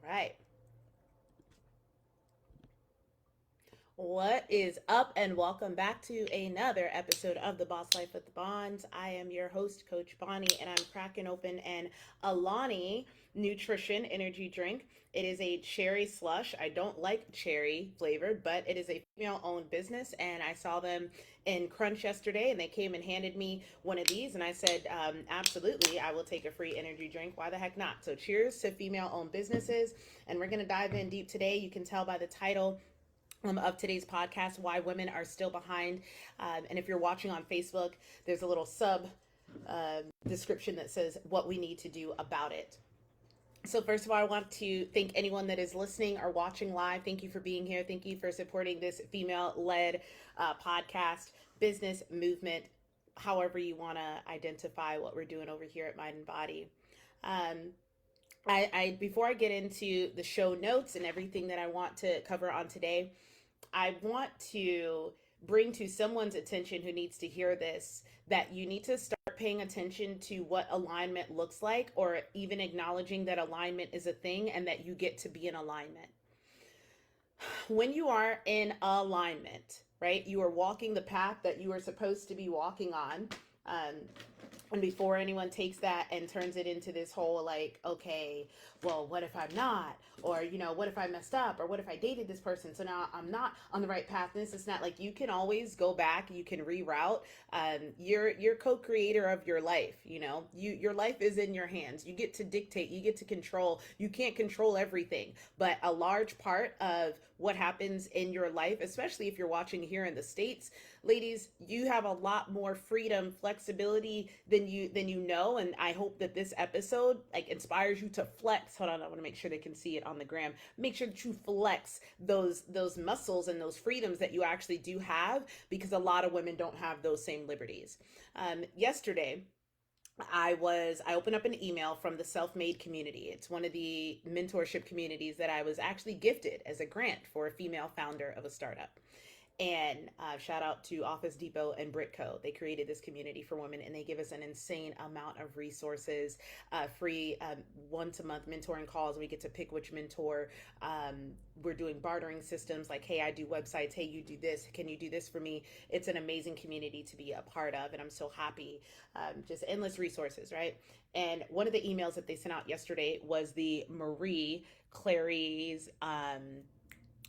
right. What is up, and welcome back to another episode of The Boss Life with the Bonds. I am your host, Coach Bonnie, and I'm cracking open an Alani Nutrition Energy Drink. It is a cherry slush. I don't like cherry flavored, but it is a female owned business, and I saw them in Crunch yesterday, and they came and handed me one of these, and I said, absolutely, I will take a free energy drink. Why the heck not? So, cheers to female owned businesses, and we're going to dive in deep today. You can tell by the title of today's podcast why women are still behind. And if you're watching on Facebook, there's a little sub description that says what we need to do about it. So, first of all, I want to thank anyone that is listening or watching live. Thank you for being here. Thank you for supporting this female led podcast, business movement, however you want to identify what we're doing over here at Mind and Body. Um, I before I get into the show notes and everything that I want to cover on today, I want to bring to someone's attention who needs to hear this that you need to start paying attention to what alignment looks like, or even acknowledging that alignment is a thing and that you get to be in alignment. When you are in alignment, right, you are walking the path that you are supposed to be walking on. Um, and before anyone takes that and turns it into this whole like, okay, well, what if I'm not? Or, what if I messed up? Or what if I dated this person? So now I'm not on the right path. And this is not like, you can always go back, you can reroute. You're co-creator of your life. Your life is in your hands. You get to dictate, you get to control. You can't control everything, but a large part of what happens in your life, especially if you're watching here in the States, ladies, you have a lot more freedom, flexibility than you know. And I hope that this episode like inspires you to flex. Hold on, I want to make sure they can see it on the gram. Make sure that you flex those muscles and those freedoms that you actually do have, because a lot of women don't have those same liberties. Yesterday, I opened up an email from the self-made community. It's one of the mentorship communities that I was actually gifted as a grant for a female founder of a startup. And shout out to Office Depot and Britco. They created this community for women, and they give us an insane amount of resources, free once a month mentoring calls. We get to pick which mentor. We're doing bartering systems like, hey, I do websites. Hey, you do this. Can you do this for me? It's an amazing community to be a part of, and I'm so happy. Just endless resources, right? And one of the emails that they sent out yesterday was the Marie Clary's,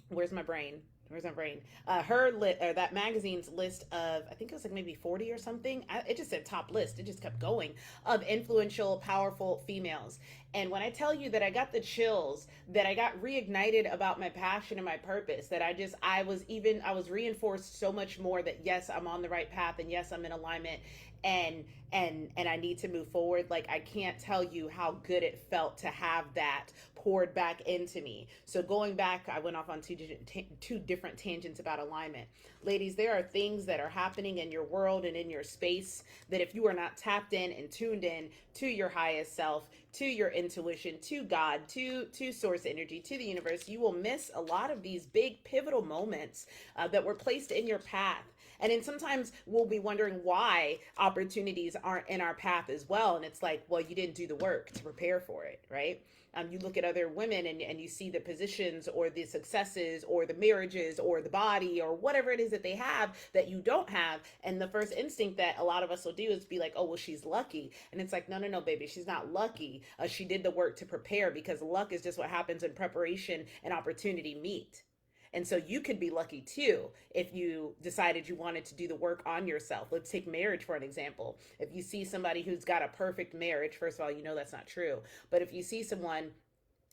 where's my brain? Where's my brain? That magazine's list of, I think it was like maybe 40 or something. It just said top list. It just kept going, of influential, powerful females. And when I tell you that I got the chills, that I got reignited about my passion and my purpose, that I was reinforced so much more that yes, I'm on the right path, and yes, I'm in alignment, and I need to move forward. Like, I can't tell you how good it felt to have that poured back into me. So going back, I went off on two different tangents about alignment. Ladies, there are things that are happening in your world and in your space that if you are not tapped in and tuned in to your highest self, to your intuition, to God, to source energy, to the universe, you will miss a lot of these big pivotal moments that were placed in your path. And then sometimes we'll be wondering why opportunities aren't in our path as well. And it's like, well, you didn't do the work to prepare for it, right? You look at other women and you see the positions or the successes or the marriages or the body or whatever it is that they have that you don't have. And the first instinct that a lot of us will do is be like, oh, well, she's lucky. And it's like, no, baby, she's not lucky. She did the work to prepare, because luck is just what happens when preparation and opportunity meet. And so you could be lucky too if you decided you wanted to do the work on yourself. Let's take marriage for an example. If you see somebody who's got a perfect marriage, first of all, you know that's not true. But if you see someone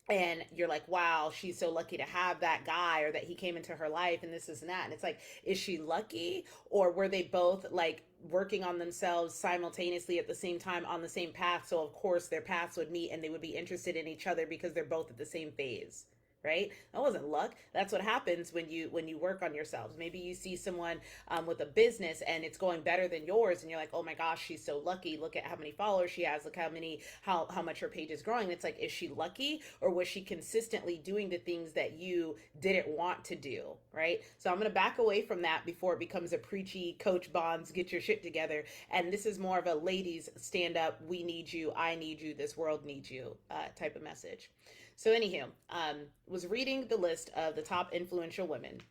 and you're like, wow, she's so lucky to have that guy, or that he came into her life and this and that. And it's like, is she lucky? Or were they both like working on themselves simultaneously at the same time on the same path? So of course their paths would meet and they would be interested in each other because they're both at the same phase. right? That wasn't luck. That's what happens when you work on yourselves. Maybe you see someone with a business and it's going better than yours, and you're like, oh my gosh, she's so lucky. Look at how many followers she has. Look how much her page is growing. It's like, is she lucky, or was she consistently doing the things that you didn't want to do, right? So I'm gonna back away from that before it becomes a preachy Coach Bonds, get your shit together. And this is more of a ladies stand up, we need you, I need you, this world needs you type of message. So anywho, was reading the list of the top influential women,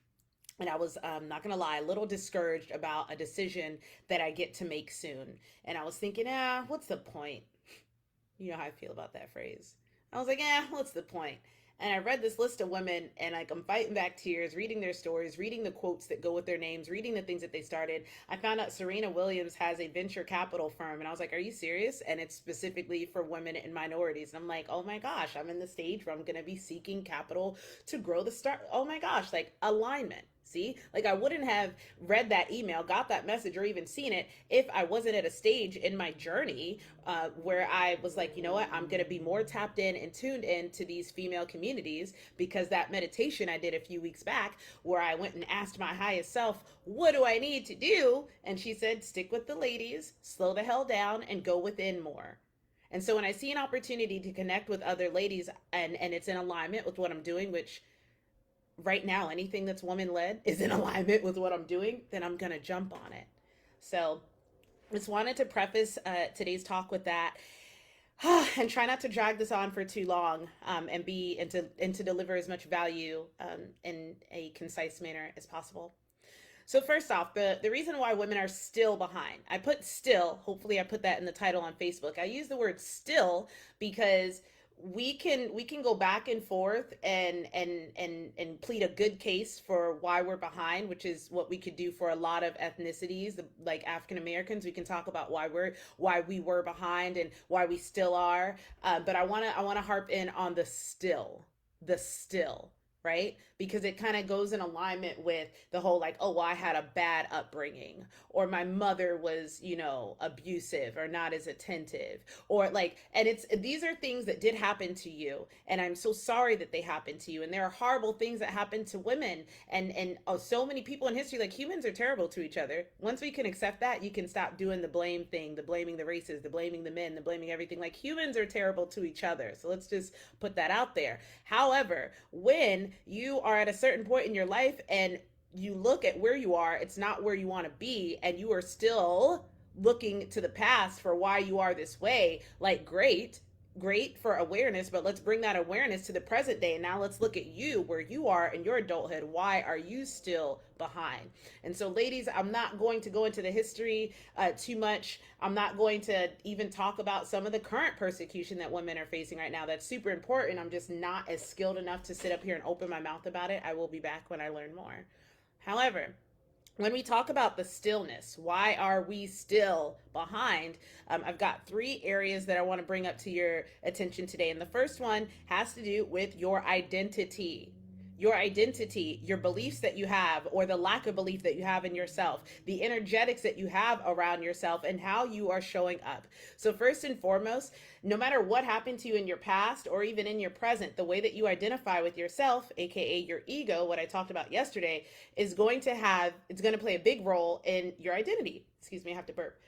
and I was not gonna lie, a little discouraged about a decision that I get to make soon. And I was thinking, what's the point? You know how I feel about that phrase. I was like, what's the point? And I read this list of women, and like, I'm fighting back tears, reading their stories, reading the quotes that go with their names, reading the things that they started. I found out Serena Williams has a venture capital firm, and I was like, are you serious? And it's specifically for women and minorities. And I'm like, oh my gosh, I'm in the stage where I'm going to be seeking capital to grow the start. Oh my gosh, like alignment. See, like, I wouldn't have read that email, got that message, or even seen it if I wasn't at a stage in my journey where I was like, you know what, I'm going to be more tapped in and tuned in to these female communities, because that meditation I did a few weeks back, where I went and asked my highest self, what do I need to do? And she said, stick with the ladies, slow the hell down, and go within more. And so when I see an opportunity to connect with other ladies, and it's in alignment with what I'm doing, which right now anything that's woman led is in alignment with what I'm doing, then I'm gonna jump on it. So just wanted to preface today's talk with that. And try not to drag this on for too long, and to deliver as much value in a concise manner as possible. So first off, the reason why women are still behind. I put still, hopefully I put that in the title on Facebook. I use the word still because we can go back and forth and plead a good case for why we're behind, which is what we could do for a lot of ethnicities, like African Americans. We can talk about why we were behind and why we still are. But I wanna harp in on the still, right? Because it kind of goes in alignment with the whole, like, oh, well, I had a bad upbringing, or my mother was, abusive or not as attentive, or like, and these are things that did happen to you, and I'm so sorry that they happened to you. And there are horrible things that happen to women, and so many people in history. Like, humans are terrible to each other. Once we can accept that, you can stop doing the blame thing, the blaming the races, the blaming the men, the blaming everything. Like, humans are terrible to each other. So let's just put that out there. However, when you are at a certain point in your life and you look at where you are, it's not where you want to be, and you are still looking to the past for why you are this way. Like, great for awareness, but let's bring that awareness to the present day. And now let's look at you, where you are in your adulthood. Why are you still behind? And so, ladies, I'm not going to go into the history too much. I'm not going to even talk about some of the current persecution that women are facing right now. That's super important. I'm just not as skilled enough to sit up here and open my mouth about it. I will be back when I learn more. However, when we talk about the stillness, why are we still behind? I've got 3 areas that I want to bring up to your attention today. And the first one has to do with your identity. Your identity, your beliefs that you have, or the lack of belief that you have in yourself, the energetics that you have around yourself, and how you are showing up. So first and foremost, no matter what happened to you in your past or even in your present, the way that you identify with yourself, aka your ego, what I talked about yesterday, it's going to play a big role in your identity. Excuse me, I have to burp.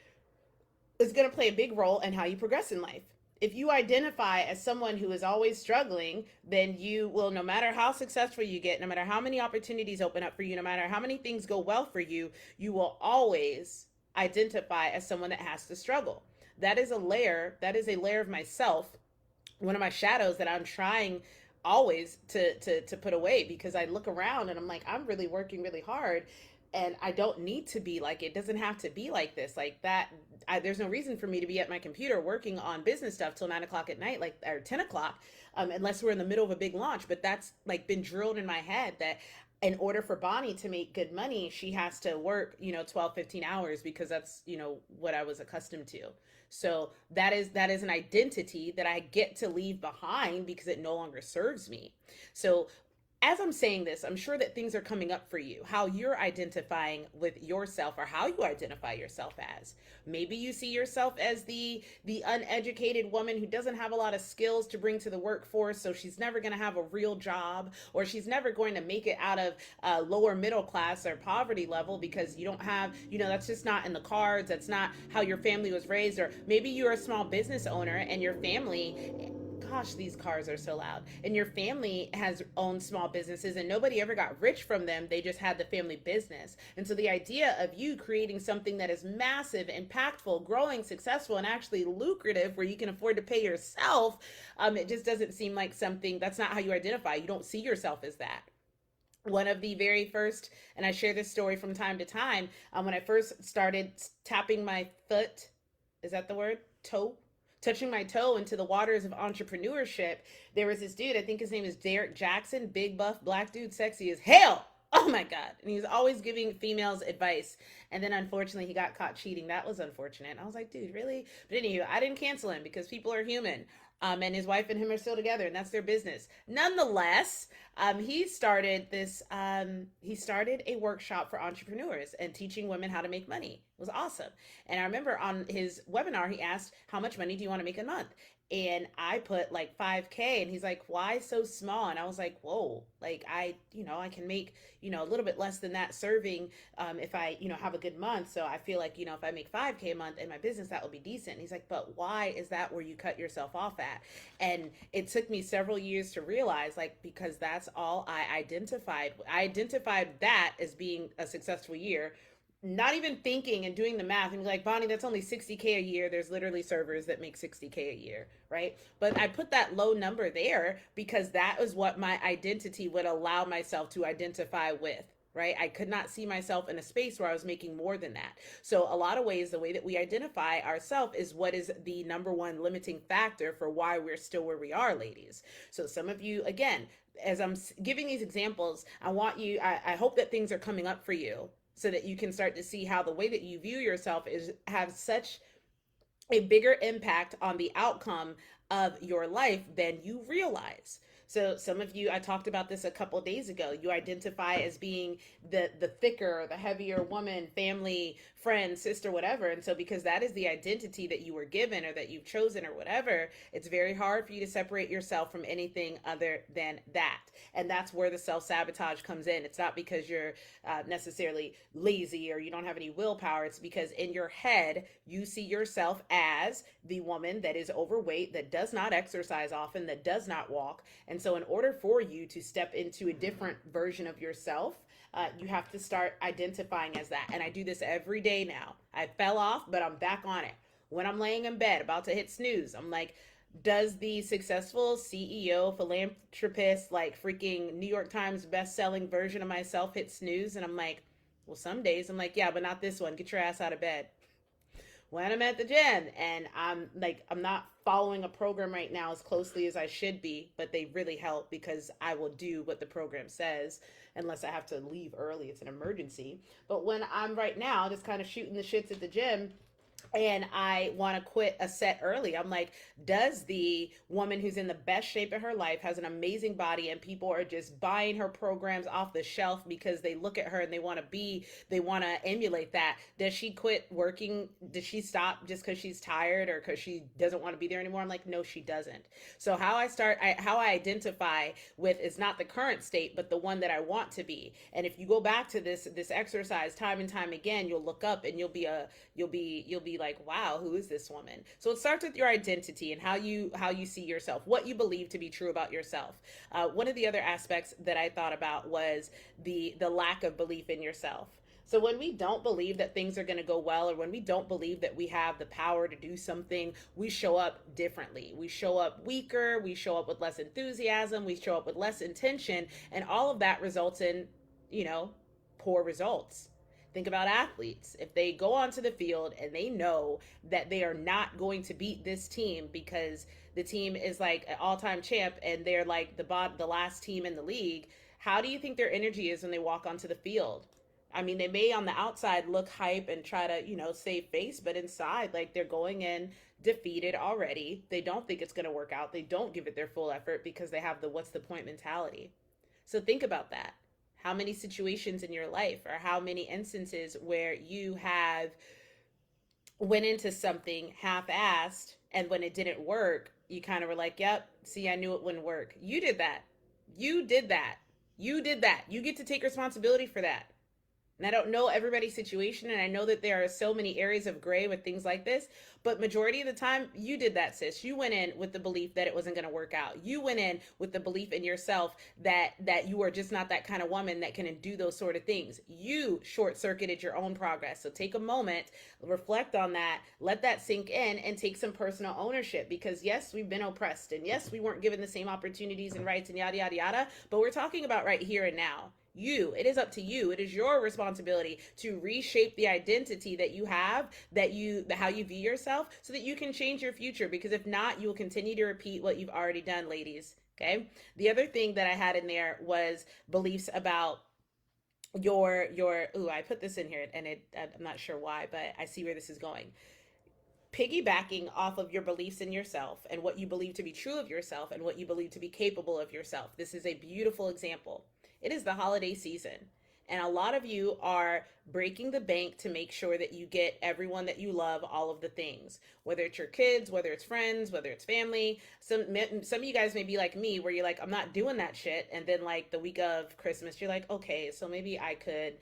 It's going to play a big role in how you progress in life. If you identify as someone who is always struggling, then you will, no matter how successful you get, no matter how many opportunities open up for you, no matter how many things go well for you, you will always identify as someone that has to struggle. That is a layer of myself, one of my shadows that I'm trying always to put away, because I look around and I'm like, I'm really working really hard, and I don't need to be like, it doesn't have to be like this, like that. There's no reason for me to be at my computer working on business stuff till 9 o'clock at night, like, or 10 o'clock, unless we're in the middle of a big launch. But that's like been drilled in my head that in order for Bonnie to make good money, she has to work, 12, 15 hours, because that's, what I was accustomed to. So that is an identity that I get to leave behind because it no longer serves me. So as I'm saying this, I'm sure that things are coming up for you, how you're identifying with yourself or how you identify yourself as. Maybe you see yourself as the uneducated woman who doesn't have a lot of skills to bring to the workforce, so she's never going to have a real job, or she's never going to make it out of lower middle class or poverty level because you don't have, that's just not in the cards. That's not how your family was raised. Or maybe you're a small business owner and your family, gosh, these cars are so loud, and your family has owned small businesses and nobody ever got rich from them. They just had the family business. And so the idea of you creating something that is massive, impactful, growing, successful, and actually lucrative where you can afford to pay yourself, it just doesn't seem like something. That's not how you identify. You don't see yourself as that. One of the very first, and I share this story from time to time, when I first started tapping my foot, is that the word? Toe? Touching my toe into the waters of entrepreneurship, there was this dude, I think his name is Derek Jackson, big buff black dude, sexy as hell. Oh my God. And he was always giving females advice. And then unfortunately, he got caught cheating. That was unfortunate. I was like, dude, really? But anywho, I didn't cancel him because people are human. And his wife and him are still together, and that's their business. Nonetheless, he started this. He started a workshop for entrepreneurs and teaching women how to make money. It was awesome. And I remember on his webinar, he asked, "How much money do you want to make a month?" And I put like 5K, and he's like, "Why so small?" And I was like, "Whoa, like I can make, a little bit less than that serving, if I, have a good month. So I feel like, if I make 5K a month in my business, that would be decent." And he's like, "But why is that where you cut yourself off at?" And it took me several years to realize, like, because that's all I identified. I identified that as being a successful year, not even thinking and doing the math and be like, "Bonnie, that's only 60K a year." There's literally servers that make 60K a year, right? But I put that low number there because that is what my identity would allow myself to identify with. Right? I could not see myself in a space where I was making more than that. So, a lot of ways, the way that we identify ourselves is what is the number one limiting factor for why we're still where we are, ladies. So, some of you, again, as I'm giving these examples, I hope that things are coming up for you so that you can start to see how the way that you view yourself is have such a bigger impact on the outcome of your life than you realize. So some of you, I talked about this a couple of days ago, you identify as being the thicker or the heavier woman, family, friend, sister, whatever. And so because that is the identity that you were given or that you've chosen or whatever, it's very hard for you to separate yourself from anything other than that. And that's where the self-sabotage comes in. It's not because you're necessarily lazy or you don't have any willpower. It's because in your head, you see yourself as the woman that is overweight, that does not exercise often, that does not walk. And so in order for you to step into a different version of yourself, you have to start identifying as that. And I do this every day now. I fell off, but I'm back on it. When I'm laying in bed about to hit snooze, I'm like, does the successful CEO, philanthropist, like freaking New York Times best-selling version of myself hit snooze? And I'm like, well, some days I'm like, yeah, but not this one. Get your ass out of bed. When I'm at the gym and I'm not following a program right now as closely as I should be, but they really help because I will do what the program says unless I have to leave early. It's an emergency. But when I'm right now just kind of shooting the shits at the gym, and I want to quit a set early, I'm like, does the woman who's in the best shape of her life, has an amazing body, and people are just buying her programs off the shelf because they look at her and they want to emulate that? Does she quit working? Does she stop just because she's tired or because she doesn't want to be there anymore? I'm like, no, she doesn't. So how I identify with is not the current state, but the one that I want to be. And if you go back to this exercise time and time again, you'll look up and you'll be like, wow, who is this woman? So it starts with your identity and how you see yourself, what you believe to be true about yourself. One of the other aspects that I thought about was the lack of belief in yourself. So when we don't believe that things are going to go well, or when we don't believe that we have the power to do something, we show up differently. We show up weaker. We show up with less enthusiasm. We show up with less intention. And all of that results in, poor results. Think about athletes. If they go onto the field and they know that they are not going to beat this team because the team is like an all-time champ and they're like the last team in the league, how do you think their energy is when they walk onto the field? I mean, they may on the outside look hype and try to, save face, but inside, like, they're going in defeated already. They don't think it's going to work out. They don't give it their full effort because they have the what's the point mentality. So think about that. How many situations in your life, or how many instances where you have went into something half-assed, and when it didn't work, you kind of were like, yep, see, I knew it wouldn't work. You did that. You did that. You did that. You get to take responsibility for that. And I don't know everybody's situation, and I know that there are so many areas of gray with things like this, but majority of the time, you did that, sis. You went in with the belief that it wasn't going to work out. You went in with the belief in yourself that you are just not that kind of woman that can do those sort of things. You short-circuited your own progress. So take a moment, reflect on that, let that sink in, and take some personal ownership, because yes, we've been oppressed, and yes, we weren't given the same opportunities and rights and yada, yada, yada, but we're talking about right here and now. It is up to you. It is your responsibility to reshape the identity that you have, how you view yourself, so that you can change your future, because if not, you will continue to repeat what you've already done, ladies. Okay. The other thing that I had in there was beliefs about I put this in here, and I'm not sure why, but I see where this is going. Piggybacking off of your beliefs in yourself, and what you believe to be true of yourself, and what you believe to be capable of yourself. This is a beautiful example. It is the holiday season, and a lot of you are breaking the bank to make sure that you get everyone that you love all of the things, whether it's your kids, whether it's friends, whether it's family. Some of you guys may be like me, where you're like, I'm not doing that shit, and then like the week of Christmas, you're like, okay, so maybe I could,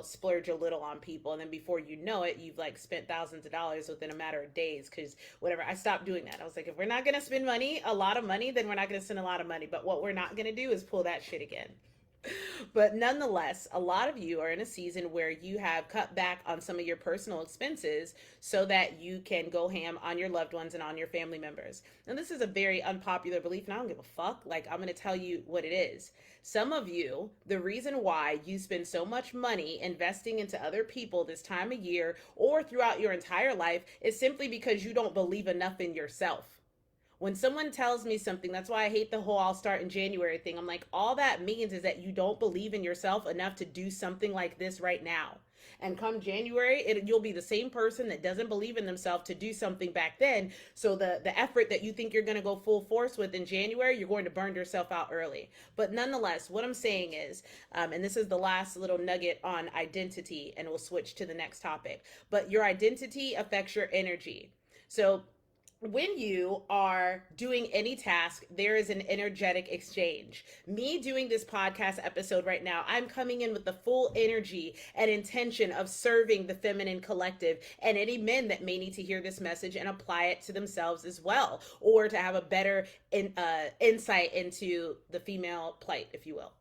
splurge a little on people, and then before you know it, you've like spent thousands of dollars within a matter of days. Because whatever, I stopped doing that. I was like, if we're not gonna spend a lot of money, then we're not gonna spend a lot of money. But what we're not gonna do is pull that shit again. But nonetheless, a lot of you are in a season where you have cut back on some of your personal expenses so that you can go ham on your loved ones and on your family members. And this is a very unpopular belief, and I don't give a fuck. Like, I'm going to tell you what it is. Some of you, the reason why you spend so much money investing into other people this time of year or throughout your entire life is simply because you don't believe enough in yourself. When someone tells me something, that's why I hate the whole I'll start in January thing. I'm like, all that means is that you don't believe in yourself enough to do something like this right now. And come January, you'll be the same person that doesn't believe in themselves to do something back then. So the effort that you think you're going to go full force with in January, you're going to burn yourself out early. But nonetheless, what I'm saying is, and this is the last little nugget on identity, and we'll switch to the next topic, but your identity affects your energy. So when you are doing any task, there is an energetic exchange. Me doing this podcast episode right now, I'm coming in with the full energy and intention of serving the feminine collective and any men that may need to hear this message and apply it to themselves as well, or to have a better insight into the female plight, if you will.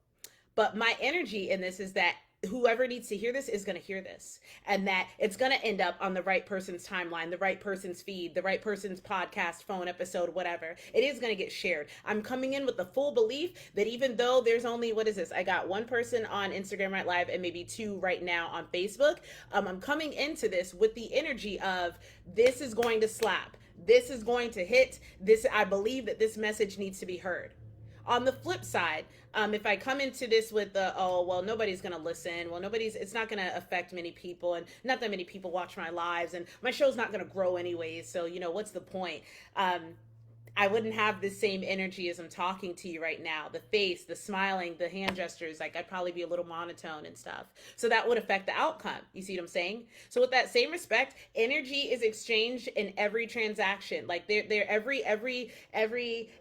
But my energy in this is that whoever needs to hear this is going to hear this, and that it's going to end up on the right person's timeline, the right person's feed, the right person's podcast, phone episode, whatever. It is going to get shared. I'm coming in with the full belief that even though there's only, what is this? I got one person on Instagram right live and maybe two right now on Facebook. I'm coming into this with the energy of this is going to slap. This is going to hit. I believe that this message needs to be heard. On the flip side, if I come into this with nobody's going to listen. It's not going to affect many people, and not that many people watch my lives, and my show's not going to grow anyways. So, what's the point? I wouldn't have the same energy as I'm talking to you right now. The face, the smiling, the hand gestures, like I'd probably be a little monotone and stuff. So that would affect the outcome. You see what I'm saying? So with that same respect, energy is exchanged in every transaction. Like every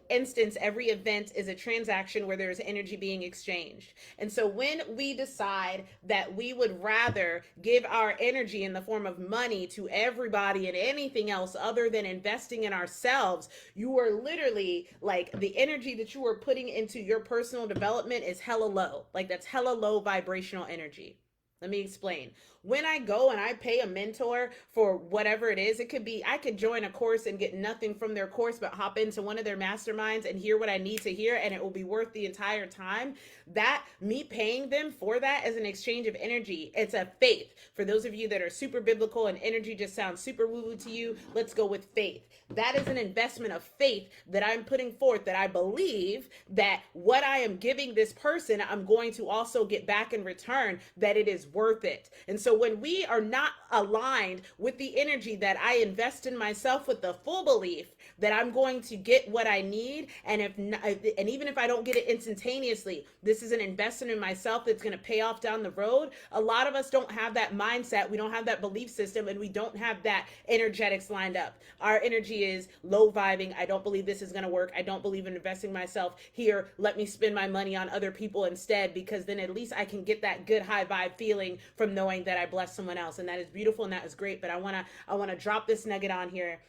instance, every event is a transaction where there's energy being exchanged. And so when we decide that we would rather give our energy in the form of money to everybody and anything else other than investing in ourselves, you are literally like the energy that you are putting into your personal development is hella low. Like that's hella low vibrational energy. Let me explain. When I go and I pay a mentor for whatever it is, it could be, I could join a course and get nothing from their course, but hop into one of their masterminds and hear what I need to hear, and it will be worth the entire time. That, me paying them for that as an exchange of energy, it's a faith. For those of you that are super biblical and energy just sounds super woo-woo to you, let's go with faith. That is an investment of faith that I'm putting forth, that I believe that what I am giving this person, I'm going to also get back in return, that it is worth it. And so when we are not aligned with the energy that I invest in myself with the full belief that I'm going to get what I need. And if not, and even if I don't get it instantaneously, this is an investment in myself that's going to pay off down the road. A lot of us don't have that mindset. We don't have that belief system, and we don't have that energetics lined up. Our energy is low vibing. I don't believe this is going to work. I don't believe in investing myself here. Let me spend my money on other people instead, because then at least I can get that good high vibe feeling from knowing that I blessed someone else. And that is beautiful and that is great. But I want to drop this nugget on here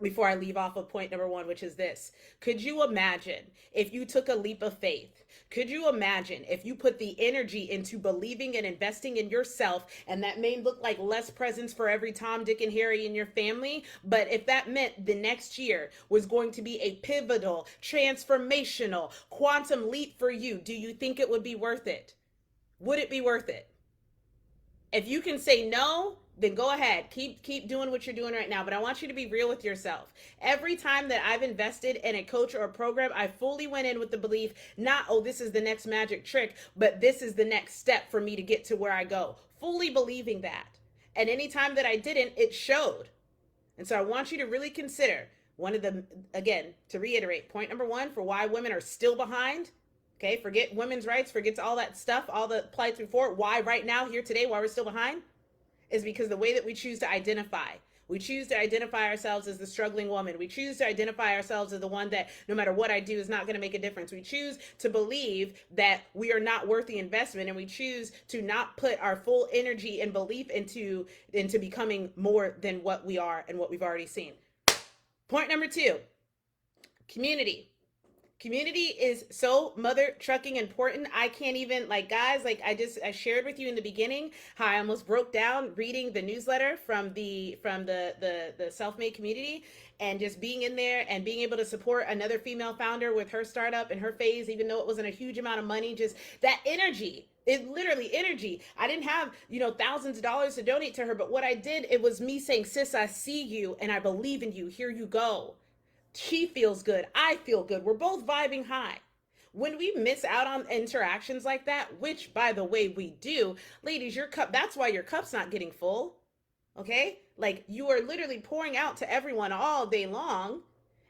before I leave off of point number one, which is this. Could you imagine if you took a leap of faith? Could you imagine if you put the energy into believing and investing in yourself, and that may look like less presents for every Tom, Dick, and Harry in your family, but if that meant the next year was going to be a pivotal, transformational, quantum leap for you, do you think it would be worth it? Would it be worth it? If you can say no, then go ahead. Keep doing what you're doing right now. But I want you to be real with yourself. Every time that I've invested in a coach or a program, I fully went in with the belief, not, oh, this is the next magic trick, but this is the next step for me to get to where I go. Fully believing that. And anytime that I didn't, it showed. And so I want you to really consider one of the, again, to reiterate, point number one for why women are still behind. Okay, forget women's rights, forget all that stuff, all the plights before. Why right now, here today, why we're still behind? Is because the way that we choose to identify. We choose to identify ourselves as the struggling woman. We choose to identify ourselves as the one that no matter what I do is not going to make a difference. We choose to believe that we are not worth the investment, and we choose to not put our full energy and belief into becoming more than what we are and what we've already seen. Point number two, community. Community is so mother trucking important. I can't even, like, guys, like I shared with you in the beginning how I almost broke down reading the newsletter from the self-made community, and just being in there and being able to support another female founder with her startup and her phase, even though it wasn't a huge amount of money. Just that energy. It's literally energy. I didn't have, thousands of dollars to donate to her, but what I did, it was me saying, sis, I see you and I believe in you. Here you go. She feels good. I feel good. We're both vibing high. When we miss out on interactions like that, which by the way we do, ladies, your cup, that's why your cup's not getting full. Okay? Like, you are literally pouring out to everyone all day long.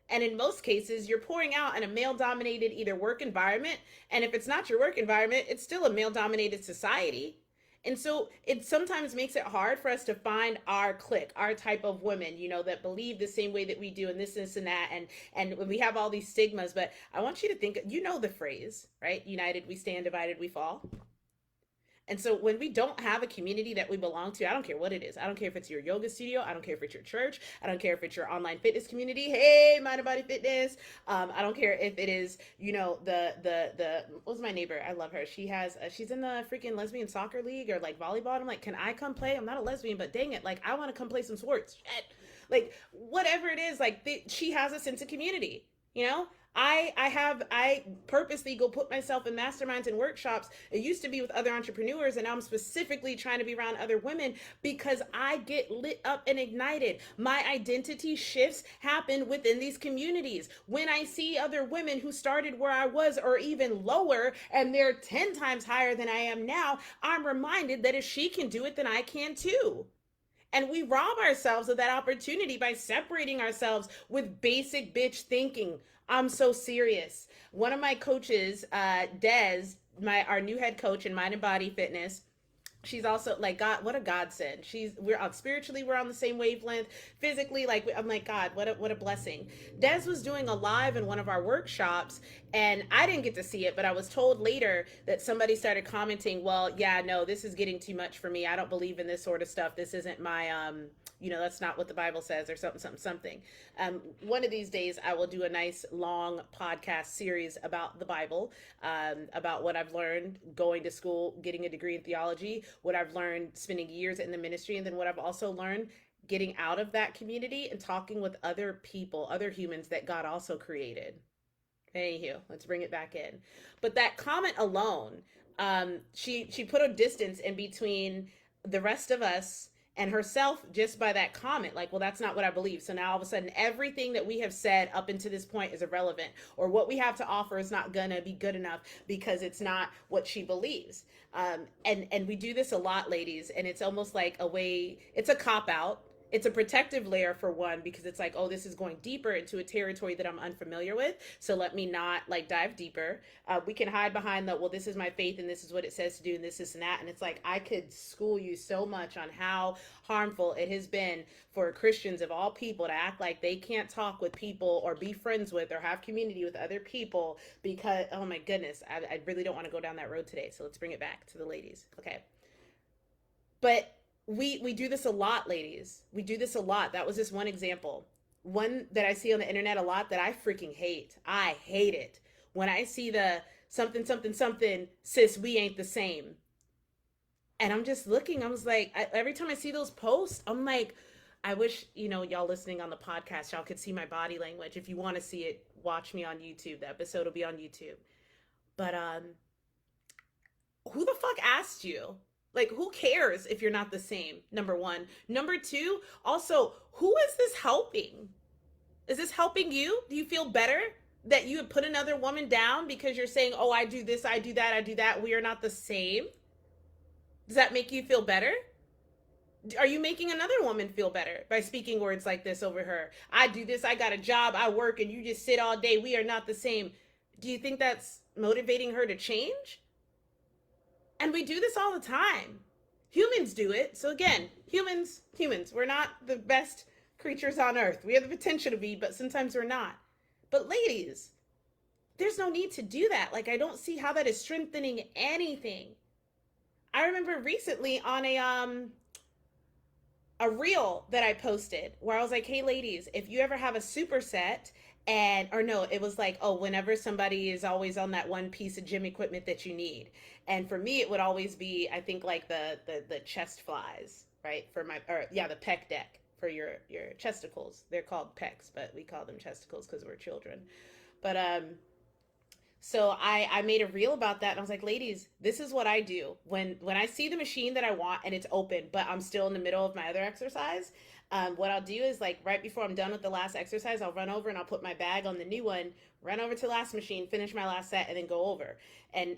And in most cases, you're pouring out in a male dominated either work environment. And if it's not your work environment, it's still a male dominated society. And so it sometimes makes it hard for us to find our clique, our type of women, that believe the same way that we do, and this and that. And we have all these stigmas, but I want you to think, the phrase, right? United we stand, divided we fall. And so when we don't have a community that we belong to, I don't care what it is. I don't care if it's your yoga studio. I don't care if it's your church. I don't care if it's your online fitness community. Hey, Mind and Body Fitness. I don't care if it is, the what's my neighbor? I love her. She's in the freaking lesbian soccer league or like volleyball. I'm like, can I come play? I'm not a lesbian, but dang it. Like, I want to come play some sports. Shit. Like, whatever it is, like she has a sense of community, I purposely go put myself in masterminds and workshops. It used to be with other entrepreneurs, and now I'm specifically trying to be around other women because I get lit up and ignited. My identity shifts happen within these communities. When I see other women who started where I was or even lower, and they're 10 times higher than I am now, I'm reminded that if she can do it, then I can too. And we rob ourselves of that opportunity by separating ourselves with basic bitch thinking. I'm so serious. One of my coaches, Des, our new head coach in Mind and Body Fitness, she's also like, God, what a godsend. We're spiritually, we're on the same wavelength. Physically, like, I'm like, God, what a blessing. Des was doing a live in one of our workshops, and I didn't get to see it, but I was told later that somebody started commenting, well, yeah, no, this is getting too much for me. I don't believe in this sort of stuff. This isn't my, that's not what the Bible says, or something. One of these days I will do a nice long podcast series about the Bible, about what I've learned going to school, getting a degree in theology, what I've learned spending years in the ministry, and then what I've also learned getting out of that community and talking with other people, other humans that God also created. Anywho, let's bring it back in. But that comment alone, she put a distance in between the rest of us and herself just by that comment. Like, well, that's not what I believe. So now all of a sudden, everything that we have said up until this point is irrelevant, or what we have to offer is not gonna be good enough because it's not what she believes. And we do this a lot, ladies, and it's almost like it's a cop out. It's a protective layer for one, because it's like, oh, this is going deeper into a territory that I'm unfamiliar with, so let me not like dive deeper. We can hide behind the, well, this is my faith and this is what it says to do and this and that, and it's like I could school you so much on how harmful it has been for Christians of all people to act like they can't talk with people or be friends with or have community with other people because, oh my goodness, I really don't want to go down that road today, so let's bring it back to the ladies. Okay. But we do this a lot, ladies. We do this a lot. That was just one example. One that I see on the internet a lot that I freaking hate. I hate it. When I see the something something something, sis, we ain't the same. And I'm just looking, I was like, every time I see those posts, I'm like, I wish, y'all listening on the podcast, y'all could see my body language. If you want to see it, watch me on YouTube. The episode will be on YouTube. But who the fuck asked you? Like, who cares if you're not the same? Number one. Number two, also, who is this helping? Is this helping you? Do you feel better that you would put another woman down because you're saying, oh, I do this, I do that, I do that. We are not the same. Does that make you feel better? Are you making another woman feel better by speaking words like this over her? I do this, I got a job, I work, and you just sit all day. We are not the same. Do you think that's motivating her to change? And we do this all the time. Humans do it. So again, humans, we're not the best creatures on earth. We have the potential to be, but sometimes we're not. But ladies, there's no need to do that. Like, I don't see how that is strengthening anything. I remember recently on a reel that I posted where I was like, hey ladies, if you ever have a superset, and or no, it was like, oh, whenever somebody is always on that one piece of gym equipment that you need. And for me it would always be, I think, like the chest flies, right? For my, or yeah, the pec deck for your chesticles. They're called pecs, but we call them chesticles because we're children. But so I made a reel about that, and I was like, ladies, this is what I do when I see the machine that I want and it's open, but I'm still in the middle of my other exercise. What I'll do is, like, right before I'm done with the last exercise, I'll run over and I'll put my bag on the new one, run over to the last machine, finish my last set, and then go over. And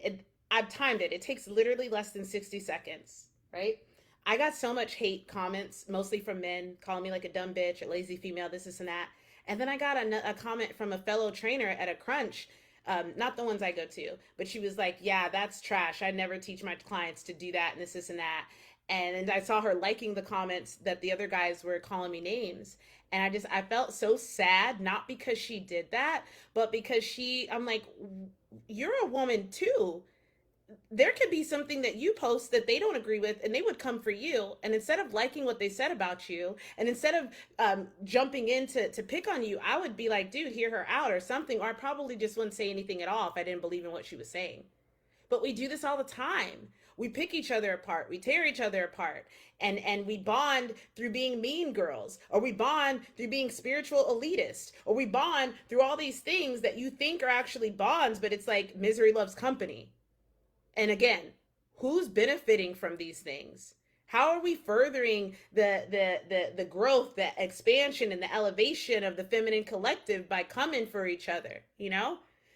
I've timed it. It takes literally less than 60 seconds, right? I got so much hate comments, mostly from men, calling me like a dumb bitch, a lazy female, this and that. And then I got a comment from a fellow trainer at a crunch, not the ones I go to, but she was like, yeah, that's trash. I never teach my clients to do that and this and that. And I saw her liking the comments that the other guys were calling me names. And I felt so sad, not because she did that, but because I'm like, you're a woman too. There could be something that you post that they don't agree with, and they would come for you. And instead of liking what they said about you, and instead of jumping in to pick on you, I would be like, dude, hear her out or something. Or I probably just wouldn't say anything at all if I didn't believe in what she was saying. But we do this all the time. We pick each other apart. We tear each other apart. And we bond through being mean girls, or we bond through being spiritual elitist, or we bond through all these things that you think are actually bonds, but it's like misery loves company. And again, who's benefiting from these things? How are we furthering the growth, the expansion, and the elevation of the feminine collective by coming for each other?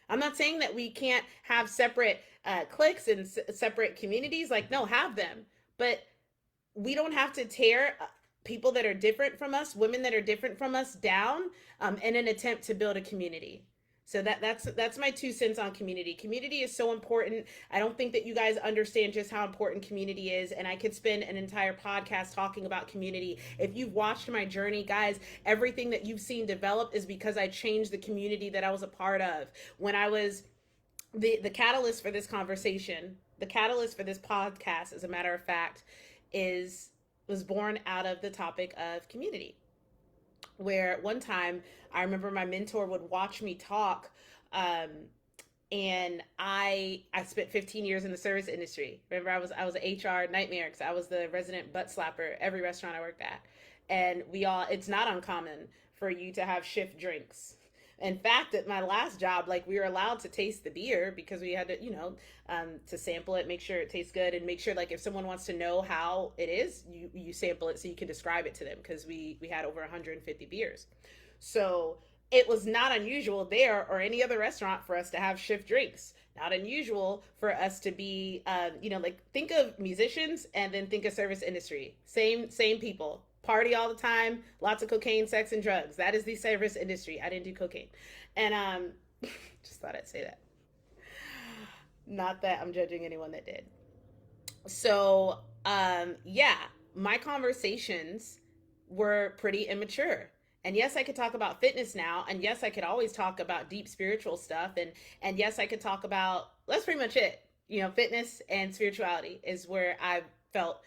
I'm not saying that we can't have separate cliques and separate communities. Like, no, have them. But we don't have to tear people that are different from us, women that are different from us, down in an attempt to build a community. So that's my 2 cents on community. Community is so important. I don't think that you guys understand just how important community is. And I could spend an entire podcast talking about community. If you've watched my journey, guys, everything that you've seen develop is because I changed the community that I was a part of. When I was the catalyst for this conversation, the catalyst for this podcast, as a matter of fact, was born out of the topic of community. Where one time I remember my mentor would watch me talk, and I spent 15 years in the service industry. Remember, I was an HR nightmare because I was the resident butt slapper every restaurant I worked at. And it's not uncommon for you to have shift drinks. In fact, at my last job, like, we were allowed to taste the beer because we had to, to sample it, make sure it tastes good, and make sure, like, if someone wants to know how it is, you sample it so you can describe it to them, because we had over 150 beers. So it was not unusual there or any other restaurant for us to have shift drinks. Not unusual for us to be, like, think of musicians and then think of service industry. Same people. party all the time, lots of cocaine, sex, and drugs. That is the service industry. I didn't do cocaine. And just thought I'd say that. Not that I'm judging anyone that did. So, yeah, my conversations were pretty immature. And yes, I could talk about fitness now, and yes, I could always talk about deep spiritual stuff, and yes, I could talk about, that's pretty much it. Fitness and spirituality is where I felt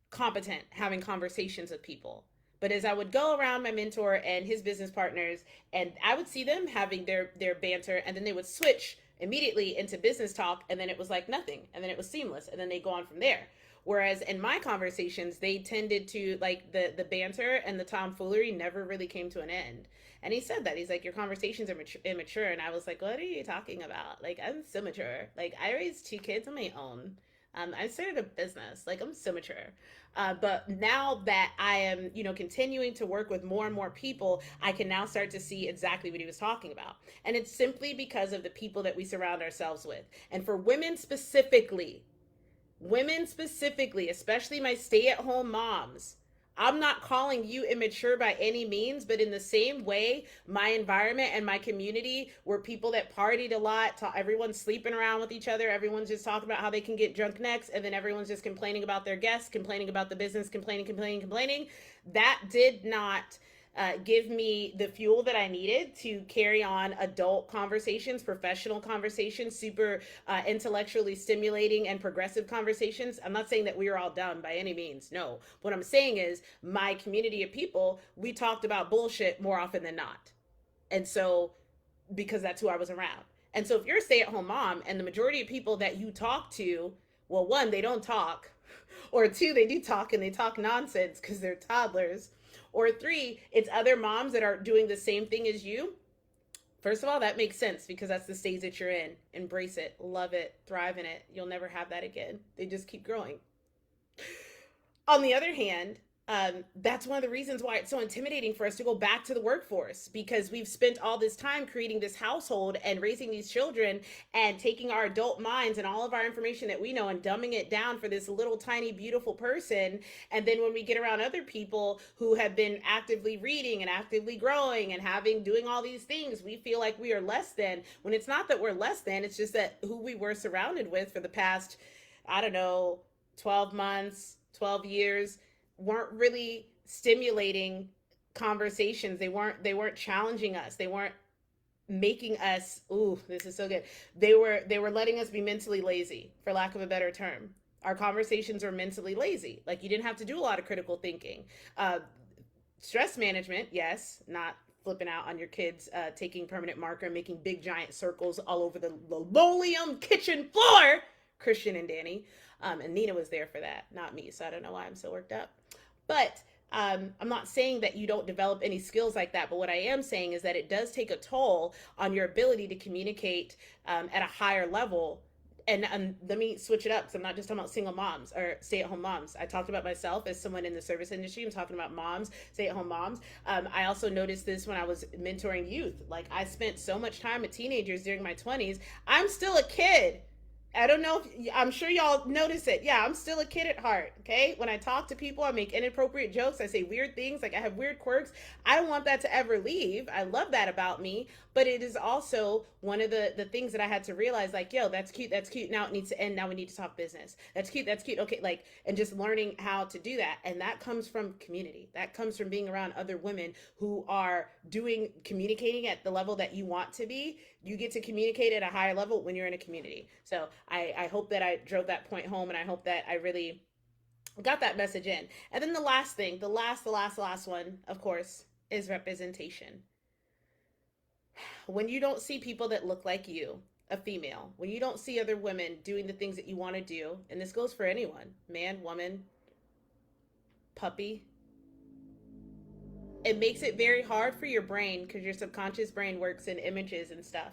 competent having conversations with people. But as I would go around my mentor and his business partners, and I would see them having their banter, and then they would switch immediately into business talk, and then it was like nothing, and then it was seamless, and then they go on from there. Whereas in my conversations, they tended to, like, the banter and the tomfoolery never really came to an end. And he said that, he's like, your conversations are immature, and I was like, what are you talking about? Like, I'm so mature. Like, I raised two kids on my own. I started a business. Like, I'm so mature. But now that I am, continuing to work with more and more people, I can now start to see exactly what he was talking about. And it's simply because of the people that we surround ourselves with. And for women specifically, especially my stay-at-home moms, I'm not calling you immature by any means, but in the same way, my environment and my community were people that partied a lot, everyone's sleeping around with each other, everyone's just talking about how they can get drunk next, and then everyone's just complaining about their guests, complaining about the business, complaining. That did not give me the fuel that I needed to carry on adult conversations, professional conversations, super intellectually stimulating and progressive conversations. I'm not saying that we were all dumb by any means. No. What I'm saying is my community of people, we talked about bullshit more often than not. And so, because that's who I was around. And so if you're a stay-at-home mom and the majority of people that you talk to, well, one, they don't talk, or two, they do talk and they talk nonsense because they're toddlers, or three, it's other moms that are doing the same thing as you. First of all, that makes sense because that's the stage that you're in. Embrace it, love it, thrive in it. You'll never have that again. They just keep growing. On the other hand, that's one of the reasons why it's so intimidating for us to go back to the workforce, because we've spent all this time creating this household and raising these children and taking our adult minds and all of our information that we know and dumbing it down for this little tiny beautiful person. And then when we get around other people who have been actively reading and actively growing and doing all these things, we feel like we are less than, when it's not that we're less than, it's just that who we were surrounded with for the past, I don't know, 12 months, 12 years, weren't really stimulating conversations. They weren't challenging us. They weren't making us, ooh, this is so good. They were letting us be mentally lazy, for lack of a better term. Our conversations were mentally lazy. Like, you didn't have to do a lot of critical thinking. Stress management, yes, not flipping out on your kids, taking permanent marker and making big giant circles all over the linoleum kitchen floor. Christian and Danny. And Nina was there for that, not me. So I don't know why I'm so worked up. But I'm not saying that you don't develop any skills like that. But what I am saying is that it does take a toll on your ability to communicate at a higher level. And let me switch it up, because I'm not just talking about single moms or stay-at-home moms. I talked about myself as someone in the service industry. I'm talking about moms, stay-at-home moms. I also noticed this when I was mentoring youth. Like, I spent so much time with teenagers during my 20s. I'm still a kid. I don't know if, I'm sure y'all notice it. Yeah, I'm still a kid at heart. Okay. When I talk to people, I make inappropriate jokes. I say weird things. Like, I have weird quirks. I don't want that to ever leave. I love that about me. But it is also one of the things that I had to realize, like, yo, that's cute. That's cute. Now it needs to end. Now we need to talk business. That's cute. That's cute. Okay. Like, and just learning how to do that. And that comes from community. That comes from being around other women who are communicating at the level that you want to be. You get to communicate at a higher level when you're in a community. So I hope that I drove that point home, and I hope that I really got that message in. And then the last thing, the last one, of course, is representation. When you don't see people that look like you, a female, when you don't see other women doing the things that you want to do, and this goes for anyone, man, woman, puppy, it makes it very hard for your brain, because your subconscious brain works in images and stuff.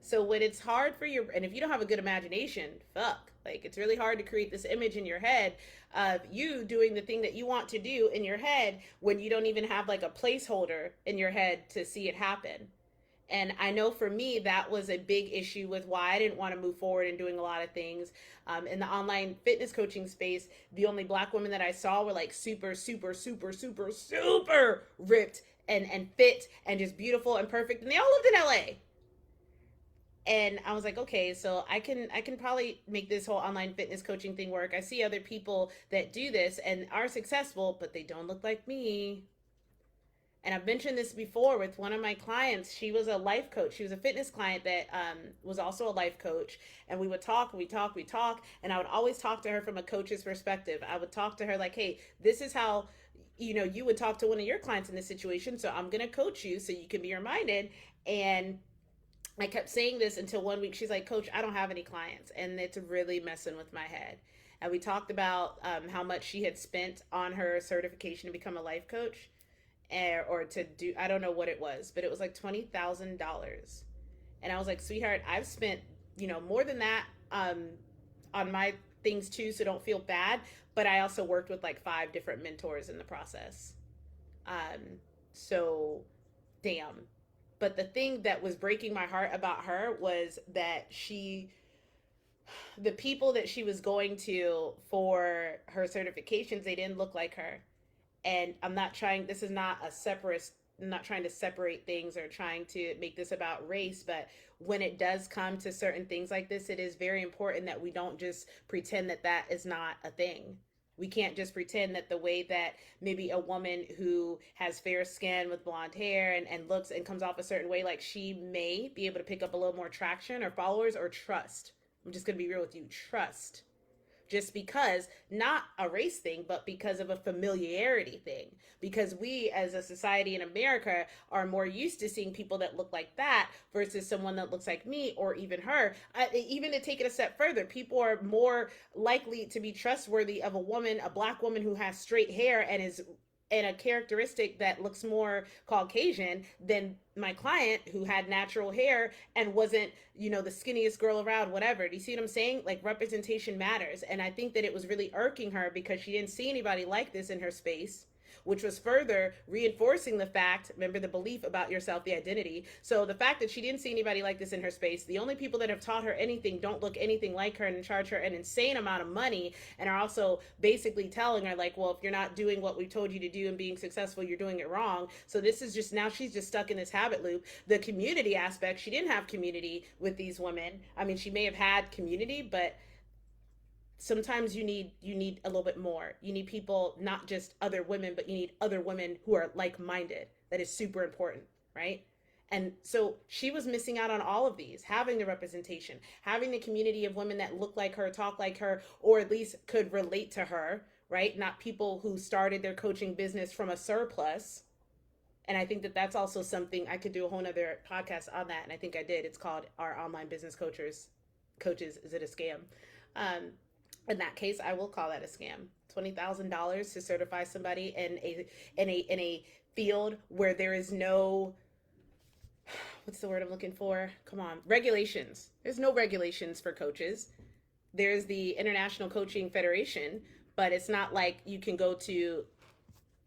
So when it's hard for and if you don't have a good imagination, fuck, like, it's really hard to create this image in your head of you doing the thing that you want to do in your head when you don't even have like a placeholder in your head to see it happen. And I know for me, that was a big issue with why I didn't want to move forward in doing a lot of things. In the online fitness coaching space, the only black women that I saw were like super, super, super, super, super ripped and fit and just beautiful and perfect. And they all lived in LA. And I was like, okay, so I can probably make this whole online fitness coaching thing work. I see other people that do this and are successful, but they don't look like me. And I've mentioned this before with one of my clients. She was a life coach. She was a fitness client that was also a life coach. And we would talk, we talk. And I would always talk to her from a coach's perspective. I would talk to her like, hey, this is how, you would talk to one of your clients in this situation. So I'm going to coach you so you can be reminded. And I kept saying this until one week she's like, Coach, I don't have any clients. And it's really messing with my head. And we talked about how much she had spent on her certification to become a life coach, or to do, I don't know what it was, but it was like $20,000. And I was like, sweetheart, I've spent, more than that on my things too, so don't feel bad. But I also worked with like 5 different mentors in the process. So damn. But the thing that was breaking my heart about her was that the people that she was going to for her certifications, they didn't look like her. And this is not a separate, I'm not trying to separate things or trying to make this about race, but when it does come to certain things like this, it is very important that we don't just pretend that that is not a thing. We can't just pretend that the way that maybe a woman who has fair skin with blonde hair and looks and comes off a certain way, like she may be able to pick up a little more traction or followers or trust. I'm just going to be real with you. Trust, just because, not a race thing, but because of a familiarity thing. Because we as a society in America are more used to seeing people that look like that versus someone that looks like me or even her. Even to take it a step further, people are more likely to be trustworthy of a woman, a black woman who has straight hair and is and a characteristic that looks more Caucasian than my client who had natural hair and wasn't, the skinniest girl around, whatever. Do you see what I'm saying? Like, representation matters. And I think that it was really irking her because she didn't see anybody like this in her space, which was further reinforcing the fact, remember the belief about yourself, the identity. So the fact that she didn't see anybody like this in her space, the only people that have taught her anything don't look anything like her and charge her an insane amount of money and are also basically telling her like, well, if you're not doing what we told you to do and being successful, you're doing it wrong. So this is just, now she's just stuck in this habit loop. The community aspect, she didn't have community with these women. I mean, she may have had community, but sometimes you need a little bit more. You need people, not just other women, but you need other women who are like-minded. That is super important, right? And so she was missing out on all of these, having the representation, having the community of women that look like her, talk like her, or at least could relate to her, right? Not people who started their coaching business from a surplus. And I think that that's also something I could do a whole nother podcast on that. And I think I did. It's called Our Online Business Coaches, Is It a Scam? Um, in that case, I will call that a scam. $20,000 to certify somebody in a field where there is no, what's the word I'm looking for? Come on, regulations. There's no regulations for coaches. There's the International Coaching Federation, but it's not like you can go to,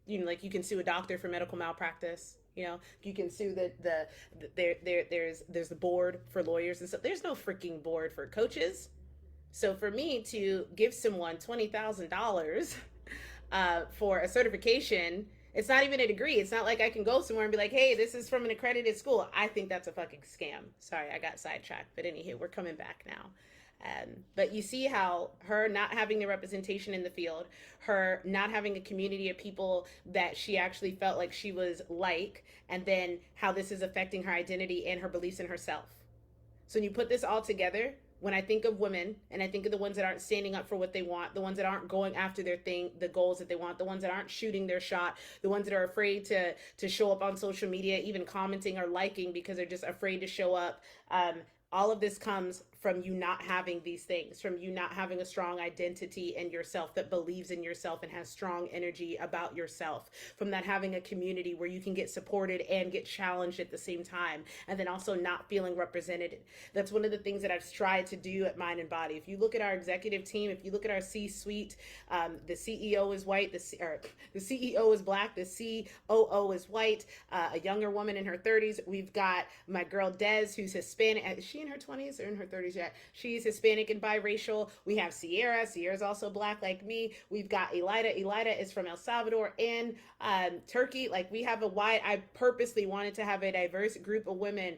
like you can sue a doctor for medical malpractice. You can sue there's the board for lawyers and stuff. There's no freaking board for coaches. So for me to give someone $20,000 for a certification, it's not even a degree. It's not like I can go somewhere and be like, hey, this is from an accredited school. I think that's a fucking scam. Sorry, I got sidetracked. But anywho, we're coming back now. But you see how her not having the representation in the field, her not having a community of people that she actually felt like she was like, and then how this is affecting her identity and her beliefs in herself. So when you put this all together, when I think of women and I think of the ones that aren't standing up for what they want, the ones that aren't going after their thing, the goals that they want, the ones that aren't shooting their shot, the ones that are afraid to show up on social media, even commenting or liking because they're just afraid to show up. All of this comes from you not having these things, from you not having a strong identity in yourself that believes in yourself and has strong energy about yourself, from that having a community where you can get supported and get challenged at the same time, and then also not feeling represented. That's one of the things that I've tried to do at Mind and Body. If you look at our executive team, if you look at our C-suite, the CEO is white, the CEO is black, the COO is white, a younger woman in her 30s. We've got my girl Des, who's Hispanic. Is she in her 20s or in her 30s yet? She's Hispanic and biracial. We have Sierra. Sierra's also black like me. We've got Elida. Elida is from El Salvador and Turkey. Like, we have a wide, I purposely wanted to have a diverse group of women.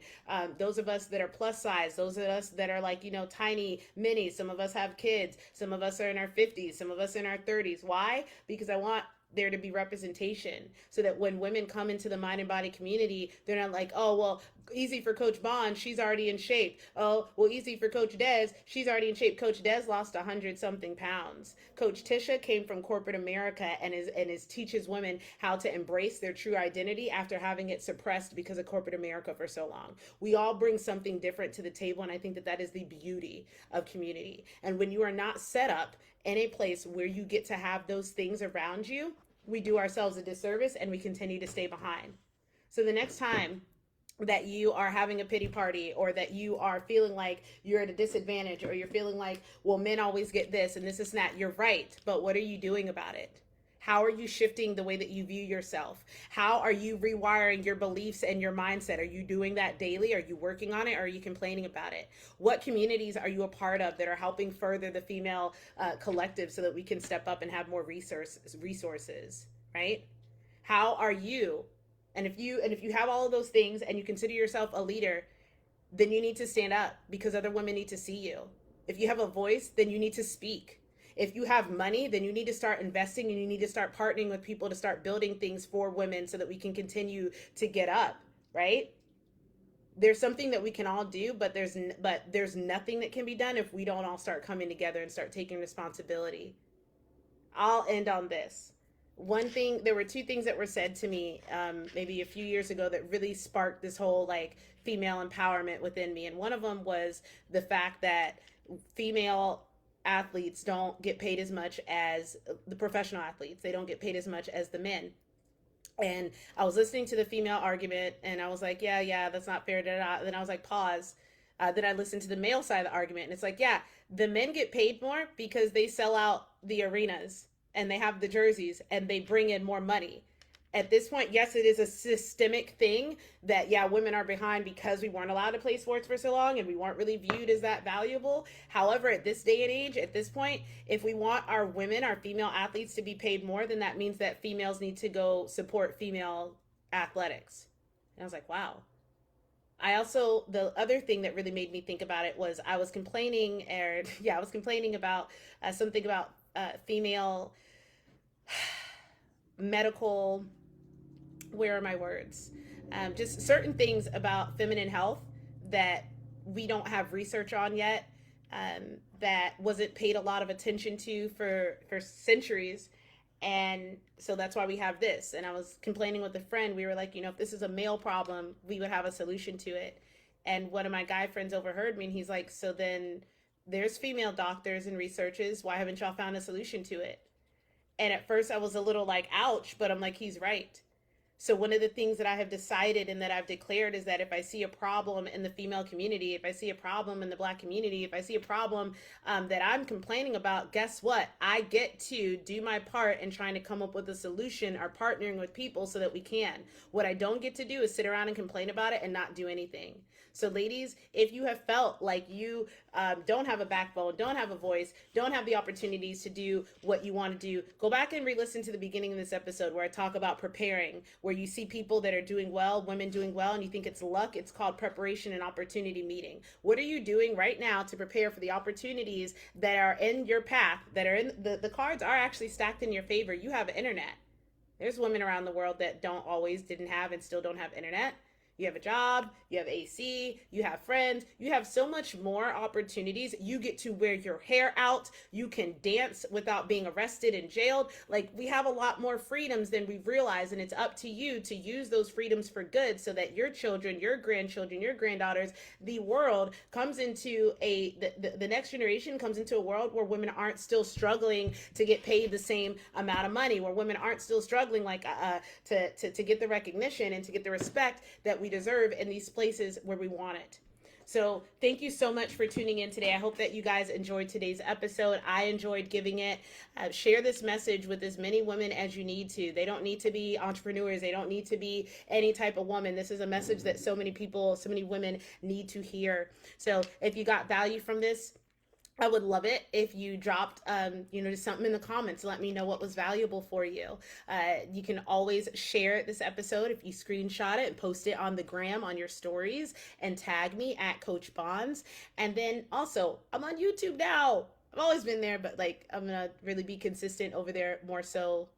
Those of us that are plus size, those of us that are like, tiny minis. Some of us have kids. Some of us are in our 50s. Some of us in our 30s. Why? Because I want there to be representation, so that when women come into the Mind and Body community, they're not like, oh, well, easy for Coach Bond, she's already in shape. Oh, well, easy for Coach Des, she's already in shape. Coach Des lost 100-something pounds. Coach Tisha came from corporate America and is teaches women how to embrace their true identity after having it suppressed because of corporate America for so long. We all bring something different to the table, and I think that that is the beauty of community. And when you are not set up in a place where you get to have those things around you, we do ourselves a disservice and we continue to stay behind. So the next time that you are having a pity party, or that you are feeling like you're at a disadvantage, or you're feeling like, well, men always get this and this is that, you're right. But what are you doing about it? How are you shifting the way that you view yourself? How are you rewiring your beliefs and your mindset? Are you doing that daily? Are you working on it? Or are you complaining about it? What communities are you a part of that are helping further the female collective so that we can step up and have more resources, right? How are you? And if you have all of those things and you consider yourself a leader, then you need to stand up because other women need to see you. If you have a voice, then you need to speak. If you have money, then you need to start investing and you need to start partnering with people to start building things for women so that we can continue to get up, right? There's something that we can all do, but there's nothing that can be done if we don't all start coming together and start taking responsibility. I'll end on this. There were two things that were said to me maybe a few years ago that really sparked this whole like female empowerment within me. And one of them was the fact that female athletes don't get paid as much as the professional athletes. They don't get paid as much as the men. And I was listening to the female argument and I was like, yeah, that's not fair. Then I was like, pause. Then I listened to the male side of the argument and it's like, yeah, the men get paid more because they sell out the arenas and they have the jerseys and they bring in more money. At this point, yes, it is a systemic thing that, yeah, women are behind because we weren't allowed to play sports for so long and we weren't really viewed as that valuable. However, at this day and age, at this point, if we want our women, our female athletes to be paid more, then that means that females need to go support female athletics. And I was like, wow. The other thing that really made me think about it was I was complaining about something about female medical, where are my words? Just certain things about feminine health that we don't have research on yet, that wasn't paid a lot of attention to for centuries. And so that's why we have this. And I was complaining with a friend. We were like, if this is a male problem, we would have a solution to it. And one of my guy friends overheard me and he's like, so then there's female doctors and researchers. Why haven't y'all found a solution to it? And at first I was a little like, ouch, but I'm like, he's right. So one of the things that I have decided and that I've declared is that if I see a problem in the female community, if I see a problem in the Black community, if I see a problem that I'm complaining about, guess what? I get to do my part in trying to come up with a solution or partnering with people so that we can. What I don't get to do is sit around and complain about it and not do anything. So ladies, if you have felt like you don't have a backbone, don't have a voice, don't have the opportunities to do what you want to do, go back and re-listen to the beginning of this episode where I talk about preparing, where you see people that are doing well, women doing well, and you think it's luck. It's called preparation and opportunity meeting. What are you doing right now to prepare for the opportunities that are in your path, that are in the cards are actually stacked in your favor? You have internet. There's women around the world that didn't have and still don't have internet. You have a job, you have AC, you have friends, you have so much more opportunities. You get to wear your hair out, you can dance without being arrested and jailed. Like, we have a lot more freedoms than we realize, and it's up to you to use those freedoms for good so that your children, your grandchildren, your granddaughters, the world comes into the next generation comes into a world where women aren't still struggling to get paid the same amount of money, where women aren't still struggling to get the recognition and to get the respect that we deserve in these places where we want it. So thank you so much for tuning in today. I hope that you guys enjoyed today's episode. I enjoyed giving it. Share this message with as many women as you need to. They don't need to be entrepreneurs. They don't need to be any type of woman. This is a message that so many people, so many women need to hear. So if you got value from this, I would love it if you dropped, just something in the comments. Let me know what was valuable for you. You can always share this episode if you screenshot it and post it on the gram on your stories and tag me at Coach Bonds. And then also, I'm on YouTube now. I've always been there, but I'm gonna really be consistent over there more so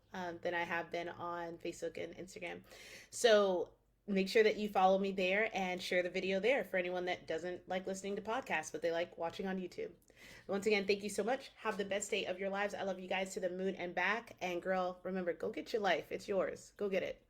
than I have been on Facebook and Instagram. So make sure that you follow me there and share the video there for anyone that doesn't like listening to podcasts, but they like watching on YouTube. Once again, thank you so much. Have the best day of your lives. I love you guys to the moon and back. And girl, remember, go get your life. It's yours. Go get it.